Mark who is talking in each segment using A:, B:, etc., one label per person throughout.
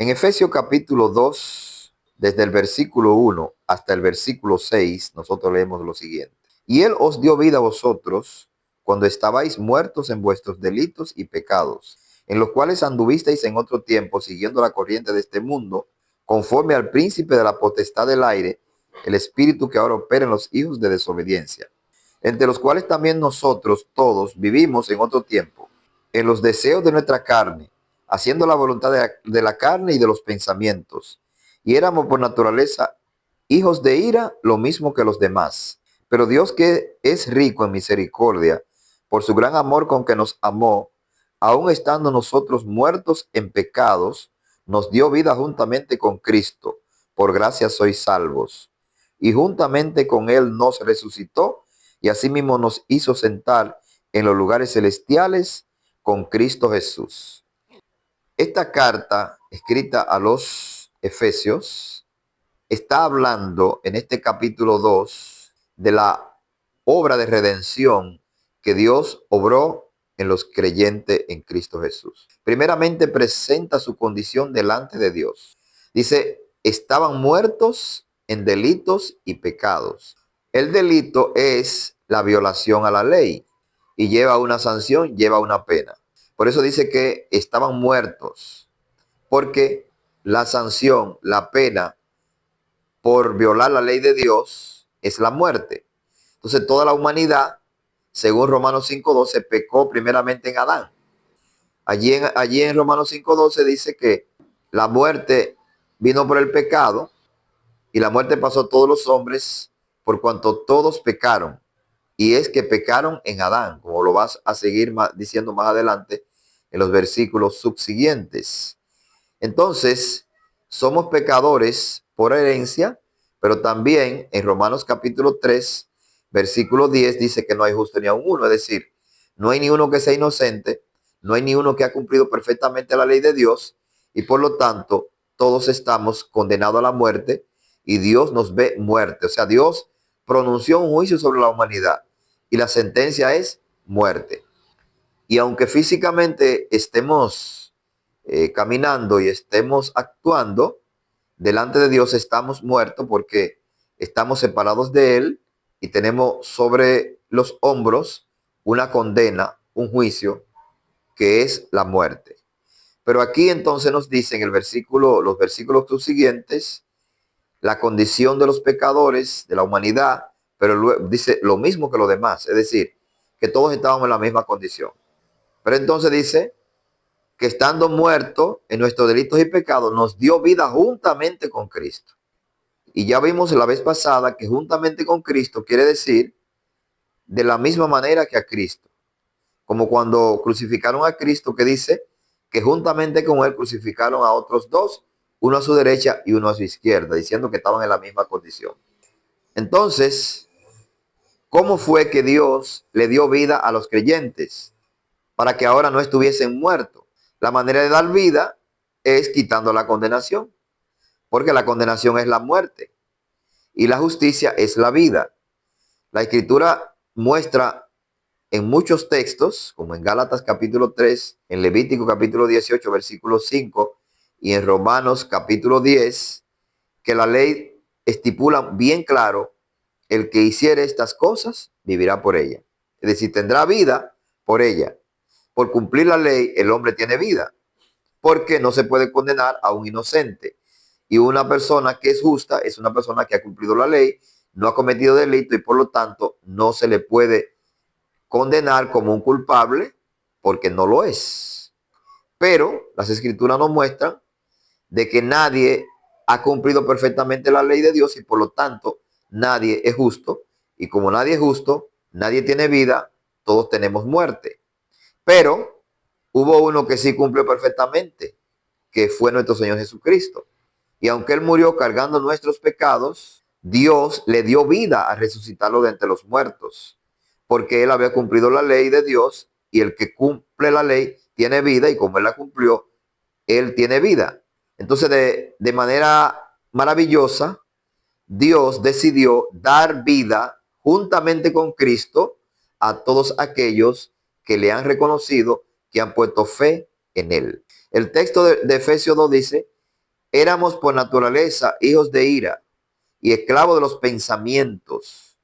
A: En Efesios capítulo 2, desde el versículo 1 hasta el versículo 6, nosotros leemos lo siguiente. Y Él os dio vida a vosotros cuando estabais muertos en vuestros delitos y pecados, en los cuales anduvisteis en otro tiempo siguiendo la corriente de este mundo, conforme al príncipe de la potestad del aire, el espíritu que ahora opera en los hijos de desobediencia, entre los cuales también nosotros todos vivimos en otro tiempo, en los deseos de nuestra carne, haciendo la voluntad de la carne y de los pensamientos. Y éramos por naturaleza hijos de ira, lo mismo que los demás. Pero Dios, que es rico en misericordia, por su gran amor con que nos amó, aun estando nosotros muertos en pecados, nos dio vida juntamente con Cristo. Por gracia sois salvos. Y juntamente con Él nos resucitó y asimismo nos hizo sentar en los lugares celestiales con Cristo Jesús. Esta carta escrita a los Efesios está hablando en este capítulo 2 de la obra de redención que Dios obró en los creyentes en Cristo Jesús. Primeramente presenta su condición delante de Dios. Dice, estaban muertos en delitos y pecados. El delito es la violación a la ley y lleva una sanción, lleva una pena. Por eso dice que estaban muertos, porque la sanción, la pena por violar la ley de Dios es la muerte. Entonces toda la humanidad, según Romanos 5:12, pecó primeramente en Adán. Allí en Romanos 5:12 dice que la muerte vino por el pecado y la muerte pasó a todos los hombres por cuanto todos pecaron. Y es que pecaron en Adán, como lo vas a seguir diciendo más adelante en los versículos subsiguientes. Entonces, somos pecadores por herencia, pero también en Romanos capítulo 3, versículo 10 dice que no hay justo ni aun uno, es decir, no hay ni uno que sea inocente, no hay ni uno que ha cumplido perfectamente la ley de Dios y por lo tanto todos estamos condenados a la muerte y Dios nos ve muerte. O sea, Dios pronunció un juicio sobre la humanidad y la sentencia es muerte. Y aunque físicamente estemos caminando y estemos actuando, delante de Dios estamos muertos porque estamos separados de Él y tenemos sobre los hombros una condena, un juicio, que es la muerte. Pero aquí entonces nos dice en el versículo, los versículos subsiguientes, la condición de los pecadores, de la humanidad, pero luego dice lo mismo que los demás, es decir, que todos estábamos en la misma condición. Pero entonces dice que estando muertos en nuestros delitos y pecados, nos dio vida juntamente con Cristo. Y ya vimos la vez pasada que juntamente con Cristo quiere decir de la misma manera que a Cristo. Como cuando crucificaron a Cristo, que dice que juntamente con Él crucificaron a otros dos, uno a su derecha y uno a su izquierda, diciendo que estaban en la misma condición. Entonces, ¿cómo fue que Dios le dio vida a los creyentes para que ahora no estuviesen muertos? La manera de dar vida es quitando la condenación, porque la condenación es la muerte y la justicia es la vida. La Escritura muestra en muchos textos, como en Gálatas capítulo 3, en Levítico capítulo 18, versículo 5, y en Romanos capítulo 10, que la ley estipula bien claro, el que hiciere estas cosas vivirá por ella. Es decir, tendrá vida por ella. Por cumplir la ley, el hombre tiene vida, porque no se puede condenar a un inocente. Y una persona que es justa es una persona que ha cumplido la ley, no ha cometido delito y por lo tanto no se le puede condenar como un culpable porque no lo es. Pero las escrituras nos muestran de que nadie ha cumplido perfectamente la ley de Dios y por lo tanto nadie es justo. Y como nadie es justo, nadie tiene vida, todos tenemos muerte. Pero hubo uno que sí cumplió perfectamente, que fue nuestro Señor Jesucristo. Y aunque Él murió cargando nuestros pecados, Dios le dio vida a resucitarlo de entre los muertos, porque Él había cumplido la ley de Dios y el que cumple la ley tiene vida y como Él la cumplió, Él tiene vida. Entonces, de manera maravillosa, Dios decidió dar vida juntamente con Cristo a todos aquellos que le han reconocido, que han puesto fe en Él. El texto de Efesios 2 dice éramos por naturaleza hijos de ira y esclavos de los pensamientos.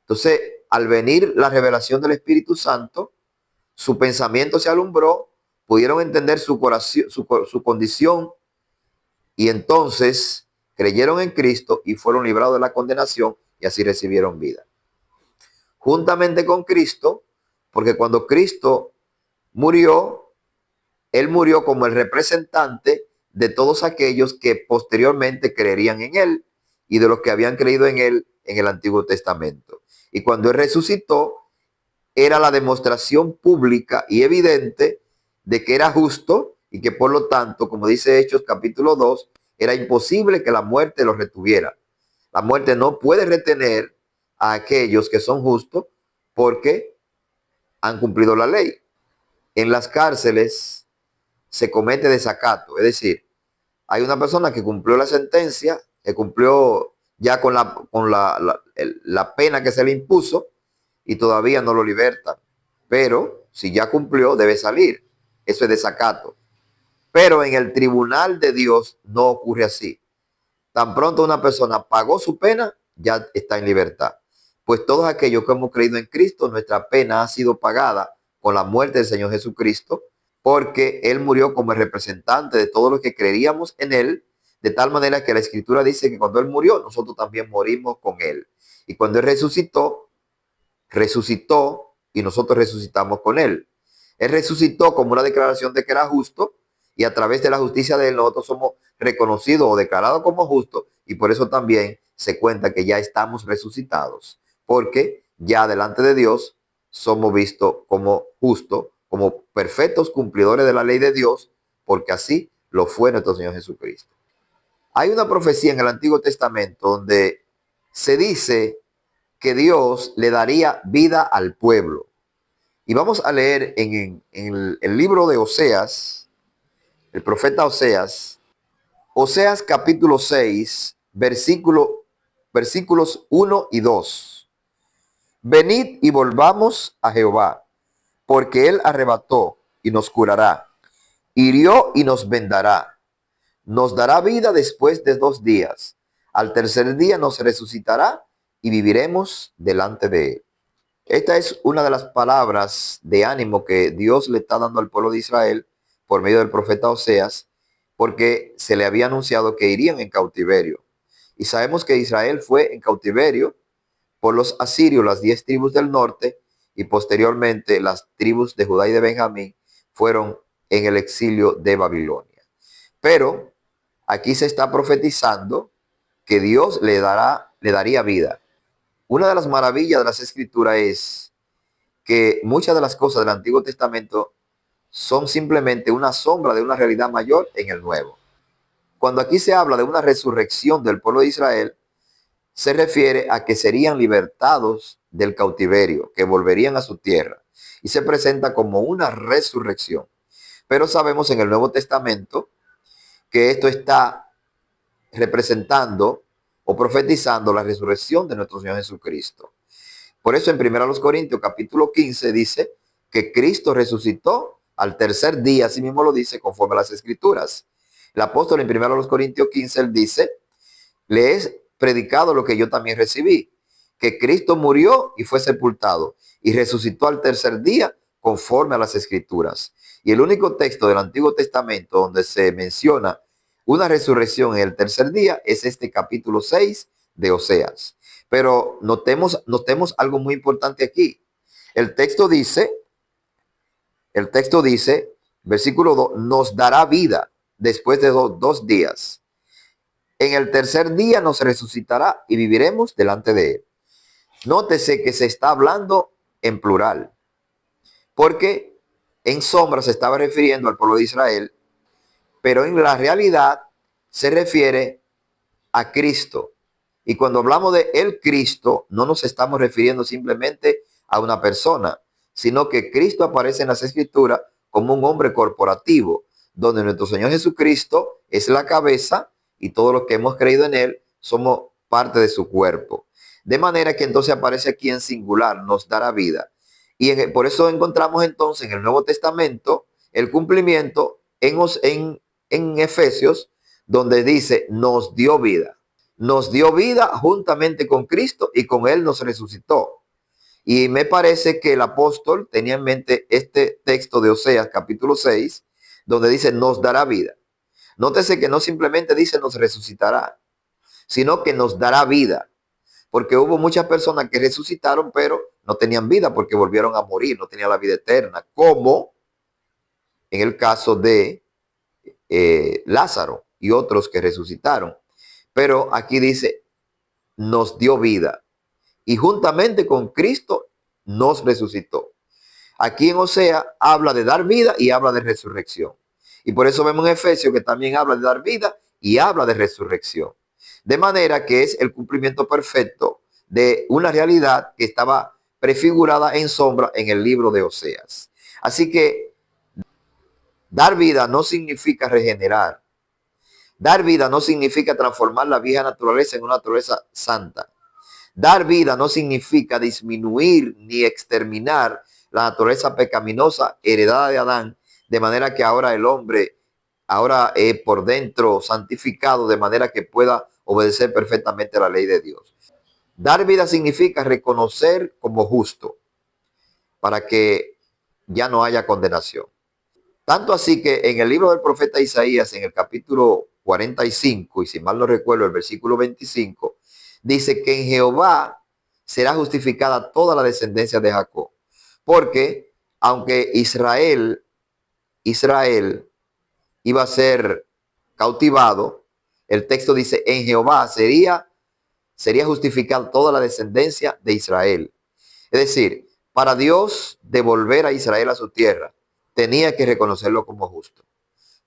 A: Entonces, al venir la revelación del Espíritu Santo, su pensamiento se alumbró, pudieron entender su condición y entonces creyeron en Cristo y fueron librados de la condenación y así recibieron vida. Juntamente con Cristo, porque cuando Cristo murió, Él murió como el representante de todos aquellos que posteriormente creerían en Él y de los que habían creído en Él en el Antiguo Testamento. Y cuando Él resucitó, era la demostración pública y evidente de que era justo y que por lo tanto, como dice Hechos capítulo 2, era imposible que la muerte los retuviera. La muerte no puede retener a aquellos que son justos porque han cumplido la ley. En las cárceles se comete desacato, es decir, hay una persona que cumplió la sentencia, que cumplió ya con la pena que se le impuso y todavía no lo libertan. Pero si ya cumplió, debe salir. Eso es desacato. Pero en el tribunal de Dios no ocurre así. Tan pronto una persona pagó su pena, ya está en libertad. Pues todos aquellos que hemos creído en Cristo, nuestra pena ha sido pagada con la muerte del Señor Jesucristo, porque Él murió como el representante de todos los que creíamos en Él, de tal manera que la Escritura dice que cuando Él murió, nosotros también morimos con Él. Y cuando Él resucitó y nosotros resucitamos con Él. Él resucitó como una declaración de que era justo y a través de la justicia de Él nosotros somos reconocidos o declarados como justos y por eso también se cuenta que ya estamos resucitados, porque ya delante de Dios somos vistos como justos, como perfectos cumplidores de la ley de Dios, porque así lo fue nuestro Señor Jesucristo. Hay una profecía en el Antiguo Testamento donde se dice que Dios le daría vida al pueblo. Y vamos a leer en el libro de Oseas, el profeta Oseas, Oseas capítulo 6, versículos 1 y 2. Venid y volvamos a Jehová, porque Él arrebató y nos curará, hirió y nos vendará, nos dará vida después de 2 días. Al tercer día nos resucitará y viviremos delante de Él. Esta es una de las palabras de ánimo que Dios le está dando al pueblo de Israel por medio del profeta Oseas, porque se le había anunciado que irían en cautiverio. Y sabemos que Israel fue en cautiverio por los asirios, las 10 tribus del norte, y posteriormente las tribus de Judá y de Benjamín fueron en el exilio de Babilonia. Pero aquí se está profetizando que Dios le daría vida. Una de las maravillas de las escrituras es que muchas de las cosas del Antiguo Testamento son simplemente una sombra de una realidad mayor en el Nuevo. Cuando aquí se habla de una resurrección del pueblo de Israel, se refiere a que serían libertados del cautiverio, que volverían a su tierra. Y se presenta como una resurrección. Pero sabemos en el Nuevo Testamento que esto está representando o profetizando la resurrección de nuestro Señor Jesucristo. Por eso en 1 Corintios capítulo 15 dice que Cristo resucitó al tercer día, así mismo lo dice conforme a las Escrituras. El apóstol en 1 Corintios 15, él dice, le he predicado lo que yo también recibí, que Cristo murió y fue sepultado y resucitó al tercer día conforme a las Escrituras. Y el único texto del Antiguo Testamento donde se menciona una resurrección en el tercer día es este capítulo 6 de Oseas. Pero notemos algo muy importante aquí. El texto dice, versículo 2, nos dará vida después de 2 días. En el tercer día nos resucitará y viviremos delante de Él. Nótese que se está hablando en plural, porque en sombra se estaba refiriendo al pueblo de Israel, pero en la realidad se refiere a Cristo. Y cuando hablamos de el Cristo, no nos estamos refiriendo simplemente a una persona, sino que Cristo aparece en las Escrituras como un hombre corporativo, donde nuestro Señor Jesucristo es la cabeza y todos los que hemos creído en Él somos parte de su cuerpo. De manera que entonces aparece aquí en singular, nos dará vida. Y por eso encontramos entonces en el Nuevo Testamento el cumplimiento en Efesios, donde dice, nos dio vida. Nos dio vida juntamente con Cristo y con Él nos resucitó. Y me parece que el apóstol tenía en mente este texto de Oseas capítulo 6, donde dice, nos dará vida. Nótese que no simplemente dice nos resucitará, sino que nos dará vida. Porque hubo muchas personas que resucitaron, pero no tenían vida porque volvieron a morir, no tenían la vida eterna, como en el caso de Lázaro y otros que resucitaron. Pero aquí dice, nos dio vida y juntamente con Cristo nos resucitó. Aquí en Osea habla de dar vida y habla de resurrección. Y por eso vemos en Efesios que también habla de dar vida y habla de resurrección. De manera que es el cumplimiento perfecto de una realidad que estaba prefigurada en sombra en el libro de Oseas. Así que dar vida no significa regenerar. Dar vida no significa transformar la vieja naturaleza en una naturaleza santa. Dar vida no significa disminuir ni exterminar la naturaleza pecaminosa heredada de Adán, de manera que ahora el hombre ahora es por dentro santificado, de manera que pueda obedecer perfectamente la ley de Dios. Dar vida significa reconocer como justo para que ya no haya condenación. Tanto así que en el libro del profeta Isaías, en el capítulo 45, y si mal no recuerdo, el versículo 25, dice que en Jehová será justificada toda la descendencia de Jacob. Porque aunque Israel iba a ser cautivado, el texto dice, en Jehová sería justificada toda la descendencia de Israel. Es decir, para Dios devolver a Israel a su tierra, tenía que reconocerlo como justo.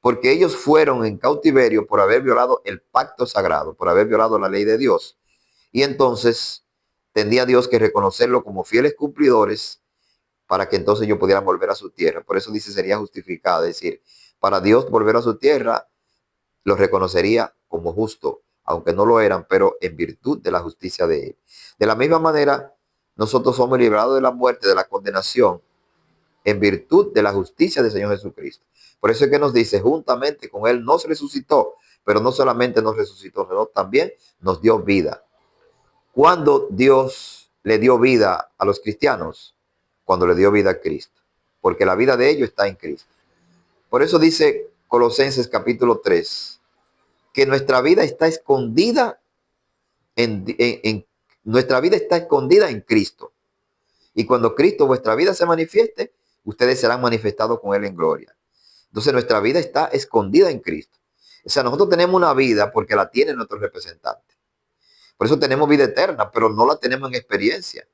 A: Porque ellos fueron en cautiverio por haber violado el pacto sagrado, por haber violado la ley de Dios. Y entonces tendría Dios que reconocerlo como fieles cumplidores para que entonces ellos pudieran volver a su tierra. Por eso dice sería justificado. Es decir, para Dios volver a su tierra, los reconocería como justo, aunque no lo eran, pero en virtud de la justicia de Él. De la misma manera, nosotros somos liberados de la muerte, de la condenación, en virtud de la justicia del Señor Jesucristo. Por eso es que nos dice, juntamente con Él nos resucitó, pero no solamente nos resucitó, sino también nos dio vida. ¿Cuándo Dios le dio vida a los cristianos? Cuando le dio vida a Cristo, porque la vida de ellos está en Cristo. Por eso dice Colosenses capítulo 3, que nuestra vida está escondida nuestra vida está escondida en Cristo. Y cuando Cristo, vuestra vida, se manifieste, ustedes serán manifestados con Él en gloria. Entonces nuestra vida está escondida en Cristo. O sea, nosotros tenemos una vida porque la tiene nuestro representante. Por eso tenemos vida eterna, pero no la tenemos en experiencia,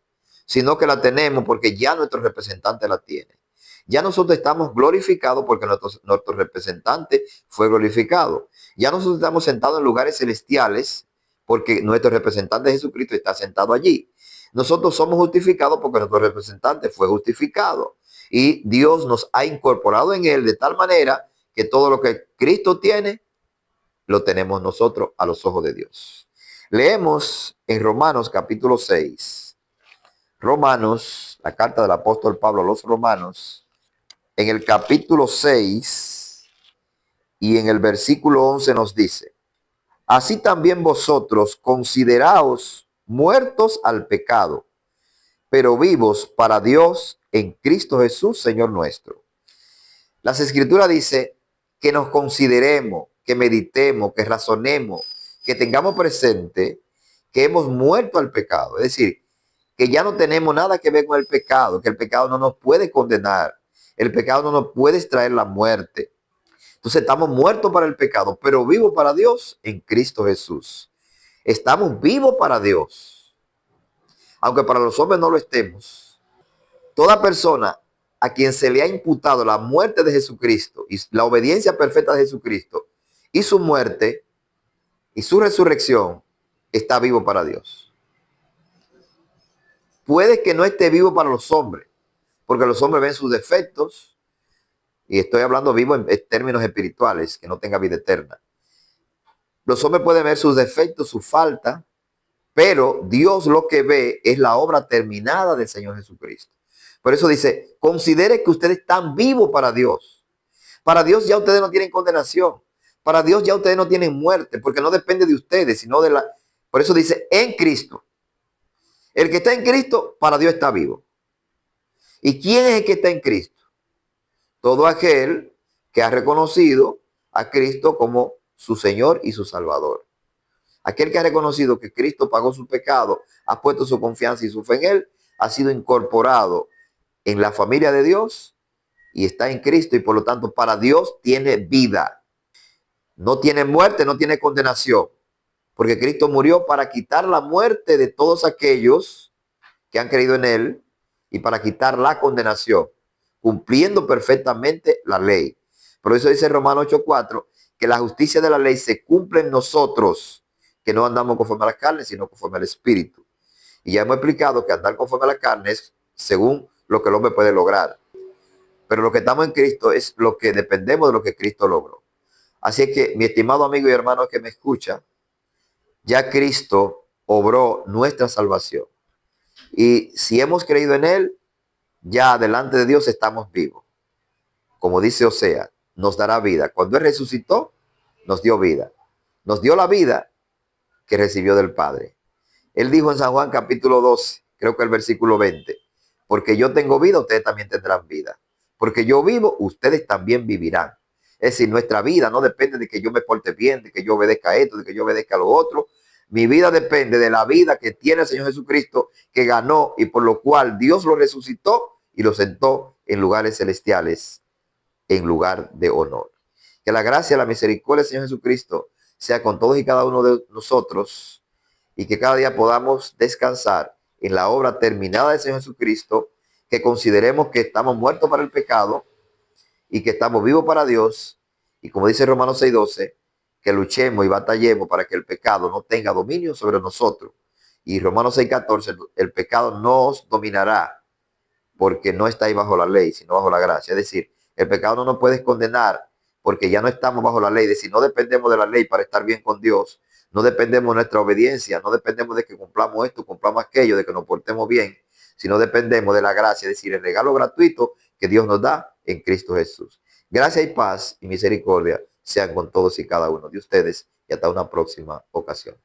A: sino que la tenemos porque ya nuestro representante la tiene. Ya nosotros estamos glorificados porque nuestro representante fue glorificado. Ya nosotros estamos sentados en lugares celestiales porque nuestro representante Jesucristo está sentado allí. Nosotros somos justificados porque nuestro representante fue justificado. Y Dios nos ha incorporado en Él de tal manera que todo lo que Cristo tiene, lo tenemos nosotros a los ojos de Dios. Leemos en Romanos capítulo 6. Romanos, la carta del apóstol Pablo a los romanos, en el capítulo 6 y en el versículo 11 nos dice, así también vosotros consideraos muertos al pecado, pero vivos para Dios en Cristo Jesús, Señor nuestro. Las Escrituras dice que nos consideremos, que meditemos, que razonemos, que tengamos presente que hemos muerto al pecado. Es decir, que ya no tenemos nada que ver con el pecado, que el pecado no nos puede condenar, el pecado no nos puede extraer la muerte. Entonces estamos muertos para el pecado, pero vivos para Dios en Cristo Jesús. Estamos vivos para Dios, aunque para los hombres no lo estemos. Toda persona a quien se le ha imputado la muerte de Jesucristo y la obediencia perfecta de Jesucristo y su muerte y su resurrección, está vivo para Dios. Puede que no esté vivo para los hombres, porque los hombres ven sus defectos, y estoy hablando vivo en términos espirituales, que no tenga vida eterna. Los hombres pueden ver sus defectos, su falta, pero Dios lo que ve es la obra terminada del Señor Jesucristo. Por eso dice, considere que ustedes están vivos para Dios. Para Dios ya ustedes no tienen condenación. Para Dios ya ustedes no tienen muerte, porque no depende de ustedes, sino de la... Por eso dice, en Cristo. El que está en Cristo, para Dios está vivo. ¿Y quién es el que está en Cristo? Todo aquel que ha reconocido a Cristo como su Señor y su Salvador. Aquel que ha reconocido que Cristo pagó su pecado, ha puesto su confianza y su fe en Él, ha sido incorporado en la familia de Dios y está en Cristo y por lo tanto para Dios tiene vida. No tiene muerte, no tiene condenación. Porque Cristo murió para quitar la muerte de todos aquellos que han creído en Él y para quitar la condenación, cumpliendo perfectamente la ley. Por eso dice Romanos 8:4 que la justicia de la ley se cumple en nosotros, que no andamos conforme a la carne, sino conforme al Espíritu. Y ya hemos explicado que andar conforme a la carne es según lo que el hombre puede lograr. Pero lo que estamos en Cristo es lo que dependemos de lo que Cristo logró. Así es que, mi estimado amigo y hermano que me escucha, ya Cristo obró nuestra salvación. Y si hemos creído en Él, ya delante de Dios estamos vivos. Como dice Osea, nos dará vida. Cuando Él resucitó, nos dio vida. Nos dio la vida que recibió del Padre. Él dijo en San Juan capítulo 12, creo que el versículo 20, porque yo tengo vida, ustedes también tendrán vida. Porque yo vivo, ustedes también vivirán. Es decir, nuestra vida no depende de que yo me porte bien, de que yo obedezca esto, de que yo obedezca lo otro. Mi vida depende de la vida que tiene el Señor Jesucristo, que ganó y por lo cual Dios lo resucitó y lo sentó en lugares celestiales, en lugar de honor. Que la gracia y la misericordia del Señor Jesucristo sea con todos y cada uno de nosotros y que cada día podamos descansar en la obra terminada del Señor Jesucristo, que consideremos que estamos muertos para el pecado y que estamos vivos para Dios. Y como dice Romanos 6:12, que luchemos y batallemos para que el pecado no tenga dominio sobre nosotros. Y Romanos 6:14, el pecado no os dominará porque no estáis bajo la ley, sino bajo la gracia. Es decir, el pecado no nos puede condenar porque ya no estamos bajo la ley. Es decir, no dependemos de la ley para estar bien con Dios. No dependemos de nuestra obediencia, no dependemos de que cumplamos esto, cumplamos aquello, de que nos portemos bien, sino dependemos de la gracia, es decir, el regalo gratuito que Dios nos da en Cristo Jesús. Gracia y paz y misericordia sean con todos y cada uno de ustedes y hasta una próxima ocasión.